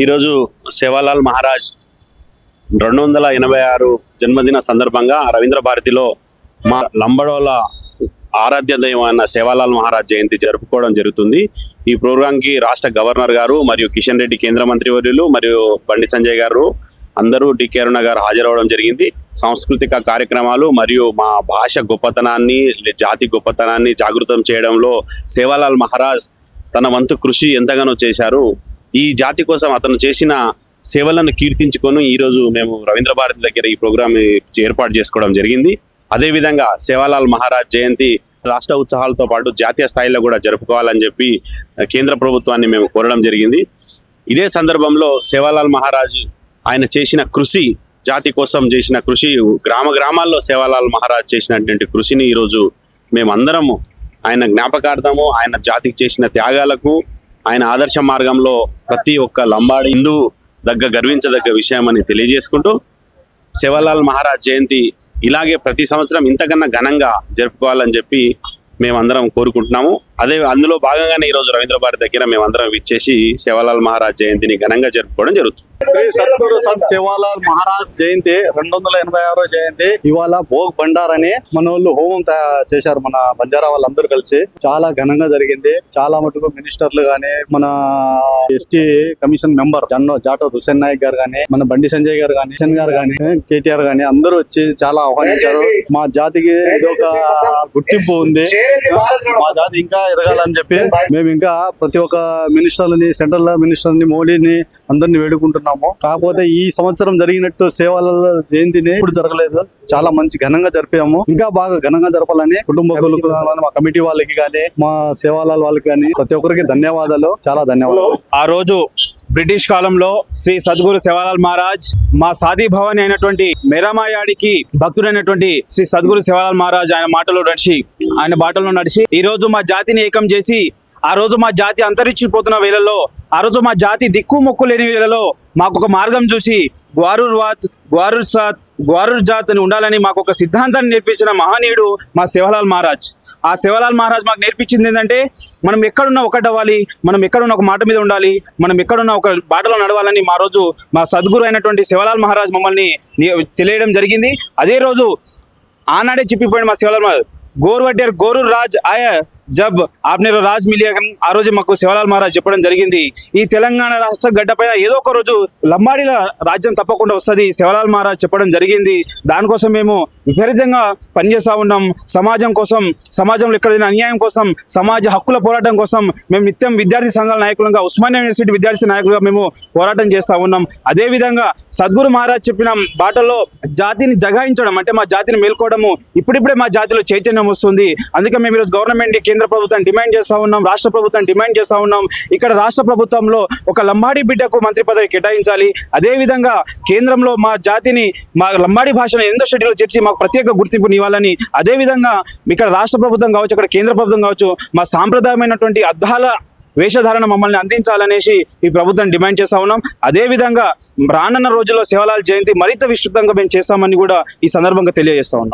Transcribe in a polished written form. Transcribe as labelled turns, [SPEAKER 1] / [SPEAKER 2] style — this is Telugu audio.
[SPEAKER 1] ఈరోజు సేవాలాల్ మహారాజ్ 286 జన్మదిన సందర్భంగా రవీంద్ర భారతిలో మా లంబడోల ఆరాధ్య దైవమైన సేవాలాల్ మహారాజ్ జయంతి జరుపుకోవడం జరుగుతుంది. ఈ ప్రోగ్రాంకి రాష్ట్ర గవర్నర్ గారు మరియు కిషన్ రెడ్డి కేంద్ర మంత్రివర్యులు మరియు బండి సంజయ్ గారు అందరూ డికే అరుణ గారు హాజరవడం జరిగింది. సాంస్కృతిక కార్యక్రమాలు మరియు మా భాష గొప్పతనాన్ని జాతి గొప్పతనాన్ని జాగృతం చేయడంలో సేవాలాల్ మహారాజ్ తన వంతు కృషి ఎంతగానో చేశారు. ఈ జాతి కోసం అతను చేసిన సేవలను కీర్తించుకొని ఈరోజు మేము రవీంద్ర భారతి దగ్గర ఈ ప్రోగ్రామ్ ఏర్పాటు చేసుకోవడం జరిగింది. అదేవిధంగా సేవాలాల్ మహారాజ్ జయంతి రాష్ట్ర ఉత్సవాలతో పాటు జాతీయ స్థాయిలో కూడా జరుపుకోవాలని చెప్పి కేంద్ర ప్రభుత్వాన్ని మేము కోరడం జరిగింది. ఇదే సందర్భంలో సేవాలాల్ మహారాజ్ ఆయన చేసిన కృషి, జాతి కోసం చేసిన కృషి, గ్రామాల్లో సేవాలాల్ మహారాజ్ చేసినటువంటి కృషిని ఈరోజు మేమందరము ఆయన జ్ఞాపకార్థము, ఆయన జాతికి చేసిన త్యాగాలకు, ఆయన ఆదర్శ మార్గంలో ప్రతి ఒక్క లంబాడి హిందూ గర్వించదగ్గ విషయం అని తెలియజేసుకుంటూ సేవాలాల్ మహారాజ్ జయంతి ఇలాగే ప్రతి సంవత్సరం ఇంతకన్నా ఘనంగా జరుపుకోవాలని చెప్పి మేమందరం కోరుకుంటున్నాము. అందులో భాగంగానే ఈరోజు రవీంద్ర భారతి దగ్గర మేమందరం విచ్చేసి సేవాలాల్ మహారాజ్ జయంతిని ఘనంగా జరుపుకోవడం జరుగుతుంది.
[SPEAKER 2] శ్రీ సద్గురు సంత్ సేవాలాల్ మహారాజ్ జయంతి 286వ జయంతి ఇవాళ భోగ్ బండార్ అని మన వాళ్ళు హోమం చేశారు. మన బంజారా వాళ్ళందరూ కలిసి చాలా ఘనంగా జరిగింది. చాలా మటుకు మినిస్టర్లు గానీ, మన ST commission member Jatoth Hussain Naik గారు గానీ, మన బండి సంజయ్ గారు గానీ, కిషన్ గారు గానీ, కేటీఆర్ గానీ అందరూ వచ్చి చాలా ఆహ్వానించారు. మా జాతికి ఇదొక గుర్తింపు ఉంది. మా జాతి ఇంకా ఎదగాలని చెప్పి మేము ఇంకా ప్రతి ఒక్క మినిస్టర్లని, సెంట్రల్ మినిస్టర్ని, మోడీని అందరిని వేడుకుంటున్నాము. కాకపోతే ఈ సంవత్సరం జరిగినట్టు సేవాలాల్ జయంతిని ఇప్పుడు జరగలేదు. చాలా మంచి ఘనంగా జరిపాము. ఇంకా బాగా ఘనంగా జరపాలని కుటుంబకులకు, మా కమిటీ వాళ్ళకి కానీ, మా సేవాలాల్ వాళ్ళకి కానీ ప్రతి ఒక్కరికి ధన్యవాదాలు, చాలా ధన్యవాదాలు.
[SPEAKER 3] ఆ రోజు బ్రిటిష్ కాలంలో శ్రీ సద్గురు సేవాలాల్ మహారాజ్ మా సాది భవాని అయినటువంటి మేరామాయాడికి భక్తుడైనటువంటి శ్రీ సద్గురు సేవాలాల్ మహారాజ్ ఆయన బాటలో నడిచి ఈ రోజు మా జాతిని ఏకం చేసి, ఆ రోజు మా జాతి అంతరించిపోతున్న వేళల్లో, ఆ రోజు మా జాతి దిక్కు మొక్కు లేని వేళలో మాకు ఒక మార్గం చూసి గ్వారూర్ వాత్, గ్వారూర్ సాత్, గ్వారూర్ జాత్ అని ఉండాలని మాకు ఒక సిద్ధాంతాన్ని నేర్పించిన మహనీయుడు మా సేవాలాల్ మహారాజ్. ఆ సేవాలాల్ మహారాజ్ మాకు నేర్పించింది ఏంటంటే మనం ఎక్కడున్నా ఒకటవ్వాలి, మనం ఎక్కడున్న ఒక మాట మీద ఉండాలి, మనం ఎక్కడున్న ఒక బాటలో నడవాలని మా రోజు మా సద్గురు అయినటువంటి సేవాలాల్ మహారాజ్ మమ్మల్ని తెలియడం జరిగింది. అదే రోజు ఆనాడే చెప్పిపోయింది మా సేవాలాల్ మహారాజ్, గోరూర్ రాజ్ ఆయా జబ్ ఆప్నే రాజ్ మిలియా, ఆ రోజు మాకు సేవాలాల్ మహారాజ్ చెప్పడం జరిగింది. ఈ తెలంగాణ రాష్ట్ర గడ్డపైన ఏదో ఒక రోజు లంబాడీల రాజ్యం తప్పకుండా వస్తుంది, సేవాలాల్ మహారాజ్ చెప్పడం జరిగింది. దానికోసం మేము విపరీతంగా పనిచేస్తూ ఉన్నాం. సమాజం కోసం, సమాజంలో ఎక్కడైనా అన్యాయం కోసం, సమాజ హక్కుల పోరాటం కోసం మేము నిత్యం విద్యార్థి సంఘాల నాయకులుగా, ఉస్మానియా యూనివర్సిటీ విద్యార్థి నాయకులుగా మేము పోరాటం చేస్తూ ఉన్నాం. అదేవిధంగా సద్గురు మహారాజ్ చెప్పిన బాటల్లో జాతిని జగాయించడం, అంటే మా జాతిని మేల్కోవడము ఇప్పుడిప్పుడే మా జాతిలో చైతన్యం వస్తుంది. అందుకే మేము ఈరోజు గవర్నమెంట్, కేంద్ర ప్రభుత్వం డిమాండ్ చేస్తూ ఉన్నాం, రాష్ట్ర ప్రభుత్వం డిమాండ్ చేస్తూ ఉన్నాం. ఇక్కడ రాష్ట్ర ప్రభుత్వంలో ఒక లంబాడి బిడ్డకు మంత్రి పదవి కేటాయించాలి. అదేవిధంగా కేంద్రంలో మా జాతిని, మా లంబాడి భాషను ఎంతో షెడ్యూల్ చేర్చి మాకు ప్రత్యేక గుర్తింపుని ఇవ్వాలని, అదేవిధంగా ఇక్కడ రాష్ట్ర ప్రభుత్వం కావచ్చు, ఇక్కడ కేంద్ర ప్రభుత్వం కావచ్చు, మా సాంప్రదాయమైనటువంటి అద్దాల వేషధారణ మమ్మల్ని అందించాలనేసి ఈ ప్రభుత్వం డిమాండ్ చేస్తూ ఉన్నాం. అదేవిధంగా రానున్న రోజుల్లో సేవాలాల్ జయంతి మరింత విస్తృతంగా మేము చేస్తామని కూడా ఈ సందర్భంగా తెలియజేస్తా ఉన్నాం.